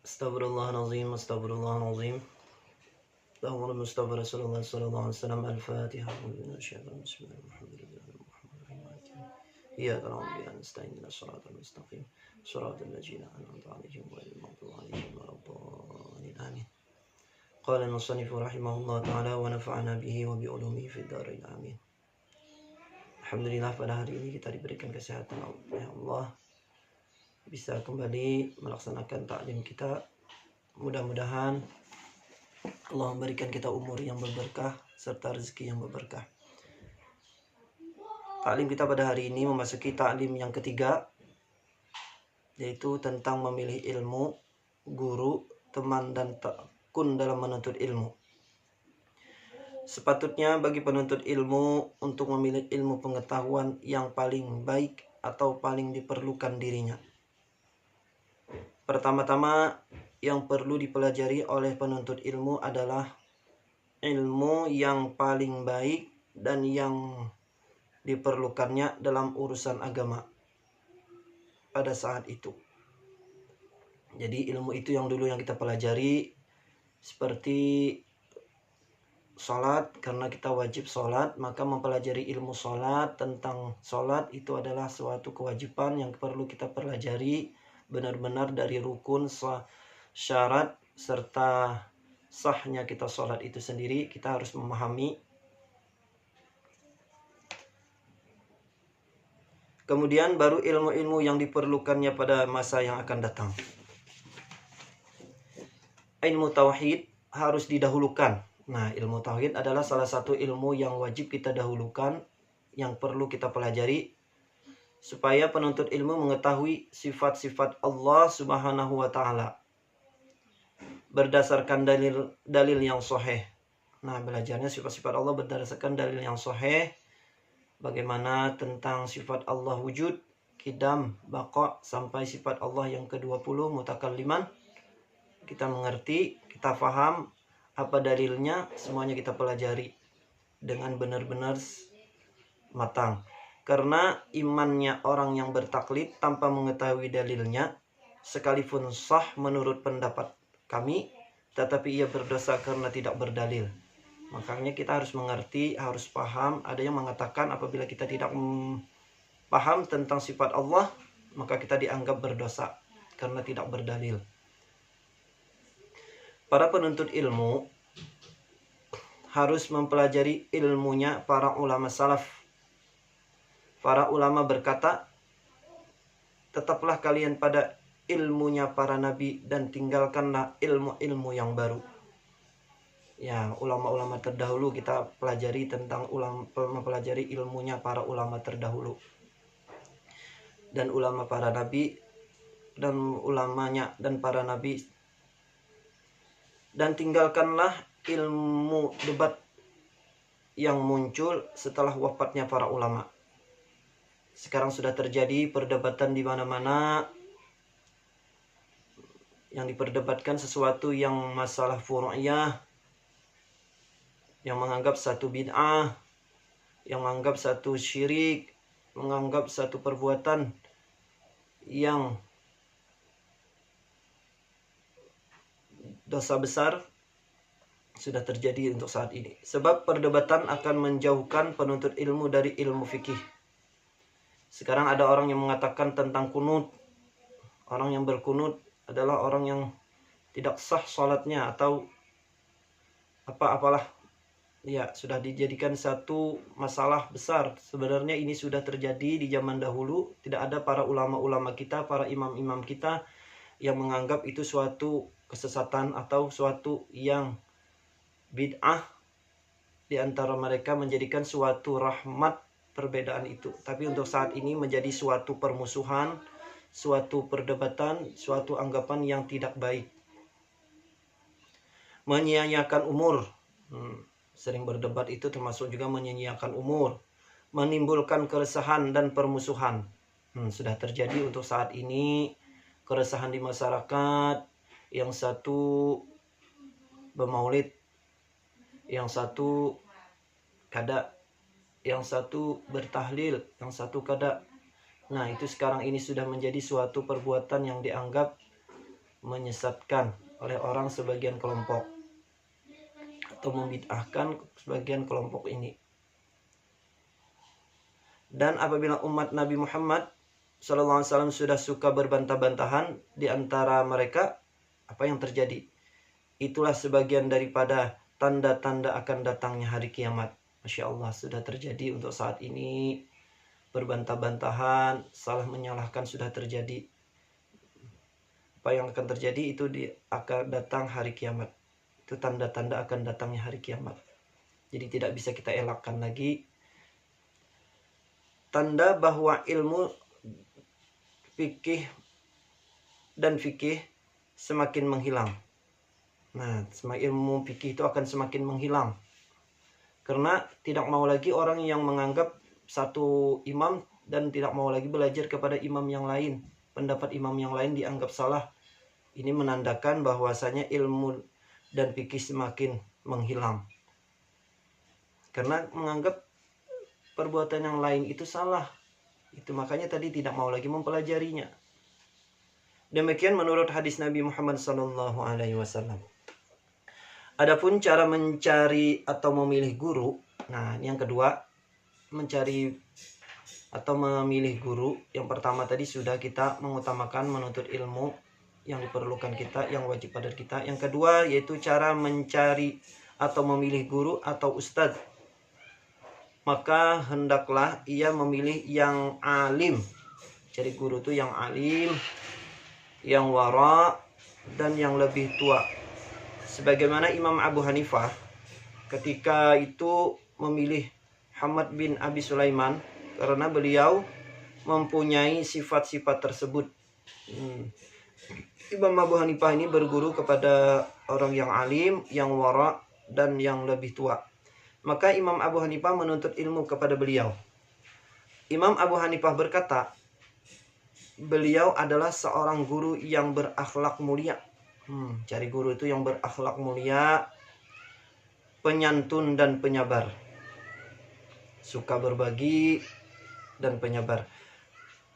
Astagfirullahaladzim, astagfirullahaladzim. Allahumma mustafa Rasulullah sallallahu alaihi wasallam. Al-Fatihah. Bismillahirrahmanirrahim. Iyyaka na'budu wa nasta'in ihdinas siratal mustaqim. Shiratal ladzina an'amta 'alaihim ghairil maghdubi 'alaihim waladdallin. Amin. Qala al-musannif rahimahullah ta'ala wa nafa'ana bihi wa bi ulumihi fid dharain. Amin. Alhamdulillah, pada hari ini kita diberikan kesehatan oleh Allah, bisa kembali melaksanakan taklim kita. Mudah-mudahan Allah memberikan kita umur yang berberkah serta rezeki yang berberkah. Taklim kita pada hari ini memasuki taklim yang ketiga, yaitu tentang memilih ilmu, guru, teman, dan tekun dalam menuntut ilmu. Sepatutnya bagi penuntut ilmu untuk memilih ilmu pengetahuan yang paling baik atau paling diperlukan dirinya. Pertama-tama yang perlu dipelajari oleh penuntut ilmu adalah ilmu yang paling baik dan yang diperlukannya dalam urusan agama pada saat itu. Jadi ilmu itu yang dulu yang kita pelajari, seperti sholat, karena kita wajib sholat, maka mempelajari ilmu sholat, tentang sholat itu adalah suatu kewajiban yang perlu kita pelajari benar-benar dari rukun, syarat, serta sahnya kita sholat itu sendiri. Kita harus memahami. Kemudian baru ilmu-ilmu yang diperlukannya pada masa yang akan datang. Ilmu tauhid harus didahulukan. Nah, ilmu tauhid adalah salah satu ilmu yang wajib kita dahulukan, yang perlu kita pelajari, supaya penuntut ilmu mengetahui sifat-sifat Allah Subhanahu wa Ta'ala berdasarkan dalil yang sahih. Nah, belajarnya sifat-sifat Allah berdasarkan dalil yang sahih. Bagaimana tentang sifat Allah wujud, qidam, baqa, sampai sifat Allah yang ke-20 mutakalliman. Kita mengerti, kita faham apa dalilnya, semuanya kita pelajari dengan benar-benar matang. Karena imannya orang yang bertaklid tanpa mengetahui dalilnya, sekalipun sah menurut pendapat kami, tetapi ia berdosa karena tidak berdalil. Makanya kita harus mengerti, harus paham. Ada yang mengatakan apabila kita tidak paham tentang sifat Allah, maka kita dianggap berdosa karena tidak berdalil. Para penuntut ilmu harus mempelajari ilmunya para ulama salaf. Para ulama berkata, tetaplah kalian pada ilmunya para nabi dan tinggalkanlah ilmu-ilmu yang baru. Ya, ulama-ulama terdahulu kita pelajari tentang mempelajari ilmunya para ulama terdahulu. Dan ulama para nabi dan ulamanya dan para nabi. Dan tinggalkanlah ilmu debat yang muncul setelah wafatnya para ulama. Sekarang sudah terjadi perdebatan di mana-mana, yang diperdebatkan sesuatu yang masalah furu'iyah, yang menganggap satu bid'ah, yang menganggap satu syirik, menganggap satu perbuatan yang dosa besar, sudah terjadi untuk saat ini. Sebab perdebatan akan menjauhkan penuntut ilmu dari ilmu fikih. Sekarang ada orang yang mengatakan tentang kunut. Orang yang berkunut adalah orang yang tidak sah sholatnya atau apalah. Ya, sudah dijadikan satu masalah besar. Sebenarnya ini sudah terjadi di zaman dahulu. Tidak ada para ulama-ulama kita, para imam-imam kita yang menganggap itu suatu kesesatan atau suatu yang bid'ah. Di antara mereka menjadikan suatu rahmat perbedaan itu. Tapi untuk saat ini menjadi suatu permusuhan, suatu perdebatan, suatu anggapan yang tidak baik. Menyia-nyiakan umur. Sering berdebat itu termasuk juga menyia-nyiakan umur. Menimbulkan keresahan dan permusuhan. Sudah terjadi untuk saat ini keresahan di masyarakat. Yang satu bermaulid, yang satu kada, yang satu bertahlil, yang satu kada. Nah, itu sekarang ini sudah menjadi suatu perbuatan yang dianggap menyesatkan oleh orang sebagian kelompok atau membid'ahkan sebagian kelompok ini. Dan apabila umat Nabi Muhammad SAW sudah suka berbantah-bantahan di antara mereka, apa yang terjadi? Itulah sebagian daripada tanda-tanda akan datangnya hari kiamat. Masya Allah, sudah terjadi untuk saat ini. Berbantah-bantahan, salah menyalahkan sudah terjadi. Apa yang akan terjadi itu akan datang hari kiamat. Itu tanda-tanda akan datangnya hari kiamat. Jadi tidak bisa kita elakkan lagi. Tanda bahwa ilmu fikih dan fikih semakin menghilang. Nah, ilmu fikih itu akan semakin menghilang. Karena tidak mau lagi orang yang menganggap satu imam dan tidak mau lagi belajar kepada imam yang lain. Pendapat imam yang lain dianggap salah. Ini menandakan bahwasanya ilmu dan fikih semakin menghilang. Karena menganggap perbuatan yang lain itu salah. Itu makanya tadi tidak mau lagi mempelajarinya. Demikian menurut hadis Nabi Muhammad SAW. Adapun cara mencari atau memilih guru. Nah, ini yang kedua. Mencari atau memilih guru. Yang pertama tadi sudah kita mengutamakan menuntut ilmu yang diperlukan kita, yang wajib pada kita. Yang kedua yaitu cara mencari atau memilih guru atau ustadz. Maka hendaklah ia memilih yang alim. Cari guru itu yang alim, yang wara, dan yang lebih tua. Sebagaimana Imam Abu Hanifah ketika itu memilih Hamad bin Abi Sulaiman karena beliau mempunyai sifat-sifat tersebut. Imam Abu Hanifah ini berguru kepada orang yang alim, yang wara, dan yang lebih tua. Maka Imam Abu Hanifah menuntut ilmu kepada beliau. Imam Abu Hanifah berkata, beliau adalah seorang guru yang berakhlak mulia. Cari guru itu yang berakhlak mulia, penyantun dan penyabar. Suka berbagi dan penyabar.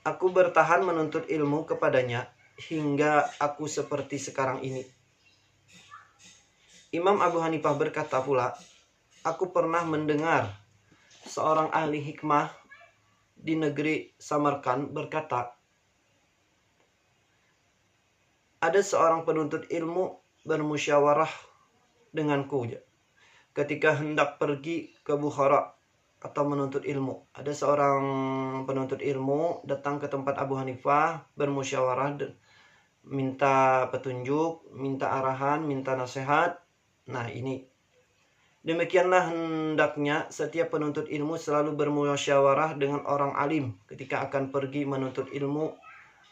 Aku bertahan menuntut ilmu kepadanya hingga aku seperti sekarang ini. Imam Abu Hanifah berkata pula, aku pernah mendengar seorang ahli hikmah di negeri Samarkand berkata, ada seorang penuntut ilmu bermusyawarah denganku ketika hendak pergi ke Bukhara atau menuntut ilmu. Ada seorang penuntut ilmu datang ke tempat Abu Hanifah bermusyawarah, minta petunjuk, minta arahan, minta nasihat. Nah, ini demikianlah hendaknya setiap penuntut ilmu selalu bermusyawarah dengan orang alim ketika akan pergi menuntut ilmu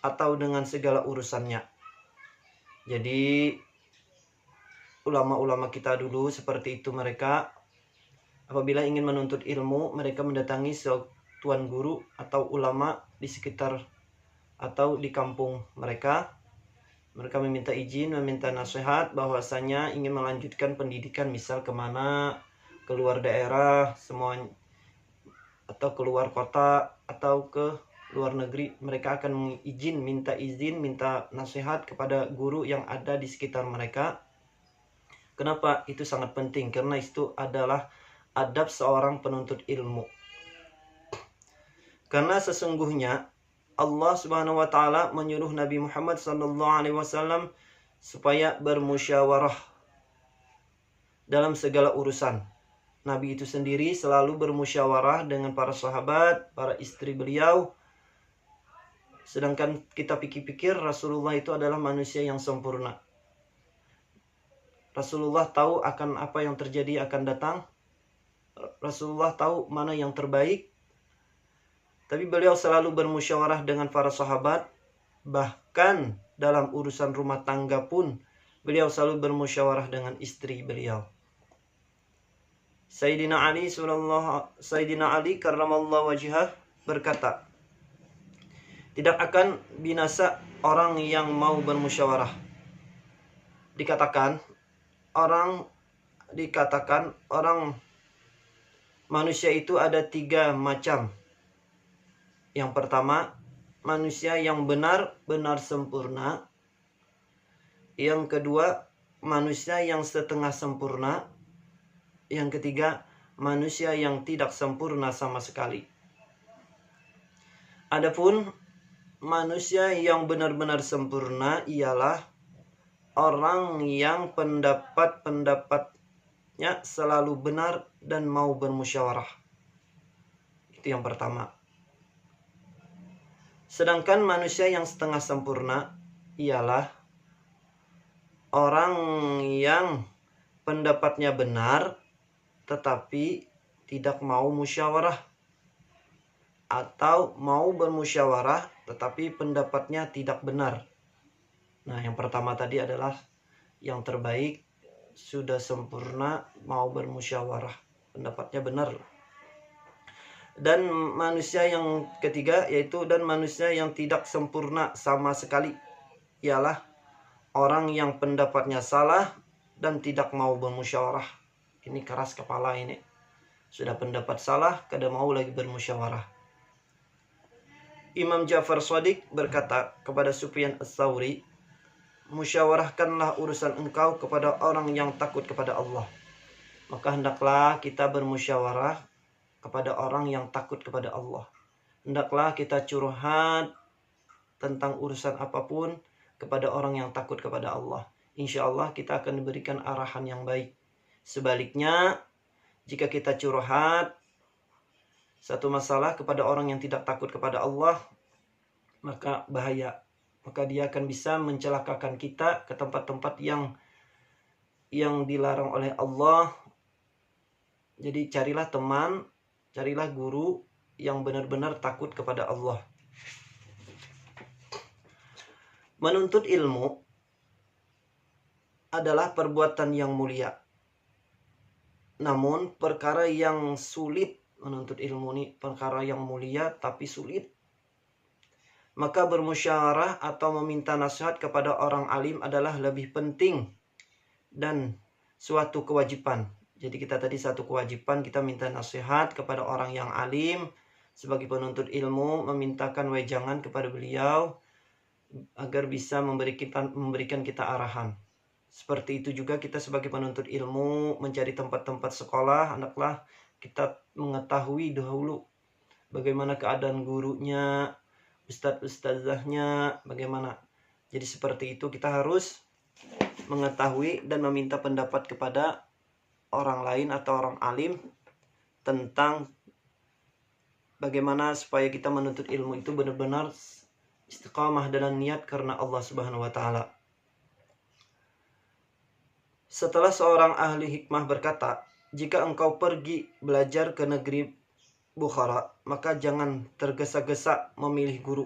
atau dengan segala urusannya. Jadi ulama-ulama kita dulu seperti itu, mereka apabila ingin menuntut ilmu, mereka mendatangi tuan guru atau ulama di sekitar atau di kampung mereka. Mereka meminta izin, meminta nasihat bahwasanya ingin melanjutkan pendidikan, misal kemana, keluar daerah, semuanya, atau keluar kota, atau ke luar negeri. Mereka akan minta izin, minta nasihat kepada guru yang ada di sekitar mereka. Kenapa? Itu sangat penting, karena itu adalah adab seorang penuntut ilmu. Karena sesungguhnya Allah Subhanahu wa taala menyuruh Nabi Muhammad SAW supaya bermusyawarah dalam segala urusan. Nabi itu sendiri selalu bermusyawarah dengan para sahabat, para istri beliau. Sedangkan kita pikir-pikir, Rasulullah itu adalah manusia yang sempurna. Rasulullah tahu akan apa yang terjadi akan datang. Rasulullah tahu mana yang terbaik. Tapi beliau selalu bermusyawarah dengan para sahabat. Bahkan dalam urusan rumah tangga pun beliau selalu bermusyawarah dengan istri beliau. Sayyidina Ali karramallahu wajhah berkata, tidak akan binasa orang yang mau bermusyawarah. Dikatakan orang manusia itu ada 3 macam. Yang pertama, manusia yang benar-benar sempurna. Yang kedua, manusia yang setengah sempurna. Yang ketiga, manusia yang tidak sempurna sama sekali. Adapun manusia yang benar-benar sempurna ialah orang yang pendapat-pendapatnya selalu benar dan mau bermusyawarah. Itu yang pertama. Sedangkan manusia yang setengah sempurna ialah orang yang pendapatnya benar tetapi tidak mau musyawarah, atau mau bermusyawarah tetapi pendapatnya tidak benar. Nah, yang pertama tadi adalah yang terbaik, sudah sempurna, mau bermusyawarah, pendapatnya benar. Dan manusia yang ketiga yaitu dan manusia yang tidak sempurna sama sekali ialah orang yang pendapatnya salah dan tidak mau bermusyawarah. Ini keras kepala ini. Sudah pendapat salah, kada mau lagi bermusyawarah. Imam Ja'far Shadiq berkata kepada Sufyan Ats-Tsauri, musyawarahkanlah urusan engkau kepada orang yang takut kepada Allah. Maka hendaklah kita bermusyawarah kepada orang yang takut kepada Allah. Hendaklah kita curhat tentang urusan apapun kepada orang yang takut kepada Allah. Insya Allah kita akan diberikan arahan yang baik. Sebaliknya, jika kita curhat satu masalah kepada orang yang tidak takut kepada Allah, maka bahaya. Maka dia akan bisa mencelakakan kita ke tempat-tempat yang dilarang oleh Allah. Jadi carilah teman, carilah guru yang benar-benar takut kepada Allah. Menuntut ilmu adalah perbuatan yang mulia. Namun perkara yang sulit, menuntut ilmu ini perkara yang mulia tapi sulit. Maka bermusyawarah atau meminta nasihat kepada orang alim adalah lebih penting dan suatu kewajiban. Jadi kita tadi satu kewajiban, kita minta nasihat kepada orang yang alim sebagai penuntut ilmu, memintakan wejangan kepada beliau agar bisa memberikan kita arahan. Seperti itu juga kita sebagai penuntut ilmu mencari tempat-tempat sekolah, hendaklah kita mengetahui dahulu bagaimana keadaan gurunya, ustadz-ustadzahnya, bagaimana. Jadi seperti itu kita harus mengetahui dan meminta pendapat kepada orang lain atau orang alim tentang bagaimana supaya kita menuntut ilmu itu benar-benar istiqamah dalam niat karena Allah Subhanahu wa taala. Setelah seorang ahli hikmah berkata, jika engkau pergi belajar ke negeri Bukhara, maka jangan tergesa-gesa memilih guru.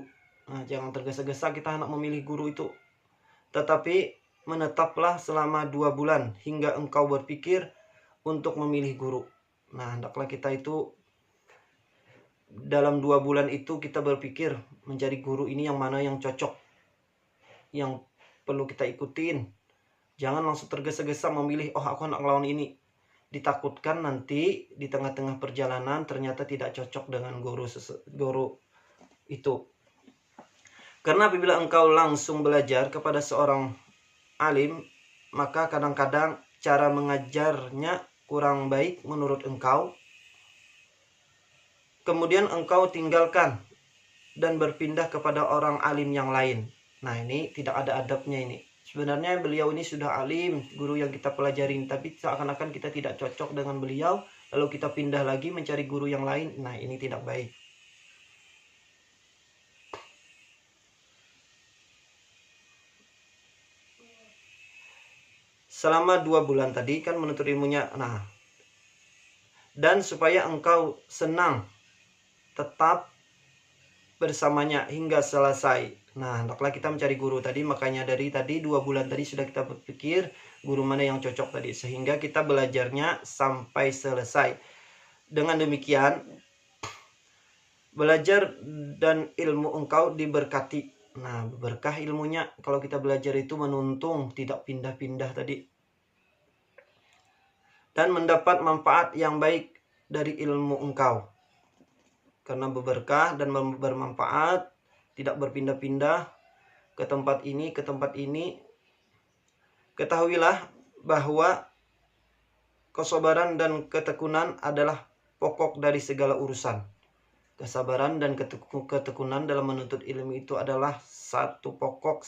Nah, jangan tergesa-gesa kita hendak memilih guru itu. Tetapi menetaplah selama 2 bulan hingga engkau berpikir untuk memilih guru. Nah, hendaklah kita itu dalam 2 bulan itu kita berpikir mencari guru ini yang mana yang cocok, yang perlu kita ikutin. Jangan langsung tergesa-gesa memilih, oh aku hendak ngelawan ini. Ditakutkan nanti di tengah-tengah perjalanan ternyata tidak cocok dengan guru itu. Karena apabila engkau langsung belajar kepada seorang alim, maka kadang-kadang cara mengajarnya kurang baik menurut engkau. Kemudian engkau tinggalkan dan berpindah kepada orang alim yang lain. Nah, ini tidak ada adabnya ini. Sebenarnya beliau ini sudah alim, guru yang kita pelajarin, tapi seakan-akan kita tidak cocok dengan beliau, lalu kita pindah lagi mencari guru yang lain. Nah, ini tidak baik. Selama 2 bulan tadi kan menuntut ilmunya. Nah, dan supaya engkau senang tetap bersamanya hingga selesai. Nah, hendaklah kita mencari guru tadi. Makanya dari tadi 2 bulan tadi sudah kita berpikir guru mana yang cocok tadi, sehingga kita belajarnya sampai selesai. Dengan demikian belajar dan ilmu engkau diberkati. Nah, berkah ilmunya kalau kita belajar itu menuntung, tidak pindah-pindah tadi. Dan mendapat manfaat yang baik dari ilmu engkau. Karena berberkah dan bermanfaat, tidak berpindah-pindah ke tempat ini, Ketahuilah bahwa kesabaran dan ketekunan adalah pokok dari segala urusan. Kesabaran dan ketekunan dalam menuntut ilmu itu adalah satu pokok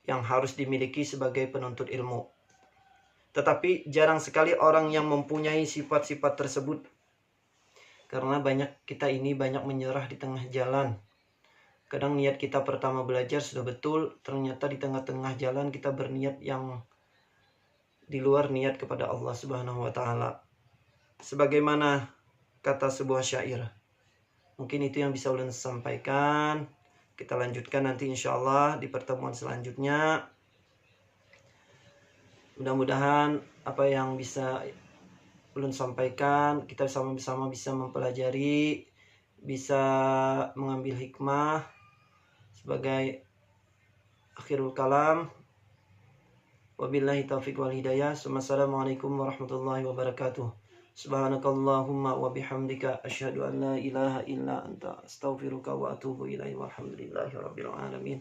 yang harus dimiliki sebagai penuntut ilmu. Tetapi jarang sekali orang yang mempunyai sifat-sifat tersebut. Karena kita ini banyak menyerah di tengah jalan. Kadang niat kita pertama belajar sudah betul, ternyata di tengah-tengah jalan kita berniat yang di luar niat kepada Allah Subhanahu wa taala. Sebagaimana kata sebuah syair. Mungkin itu yang bisa ulun sampaikan. Kita lanjutkan nanti insyaallah di pertemuan selanjutnya. Mudah-mudahan apa yang bisa ulun sampaikan, kita sama-sama bisa mempelajari, bisa mengambil hikmah sebagai akhirul kalam. Wabillahi taufiq wal hidayah. Assalamualaikum warahmatullahi wabarakatuh. Subhanakallahumma wa bihamdika asyhadu an la ilaha illa anta astaghfiruka wa atubu ilaihi walhamdulillahi rabbil alamin.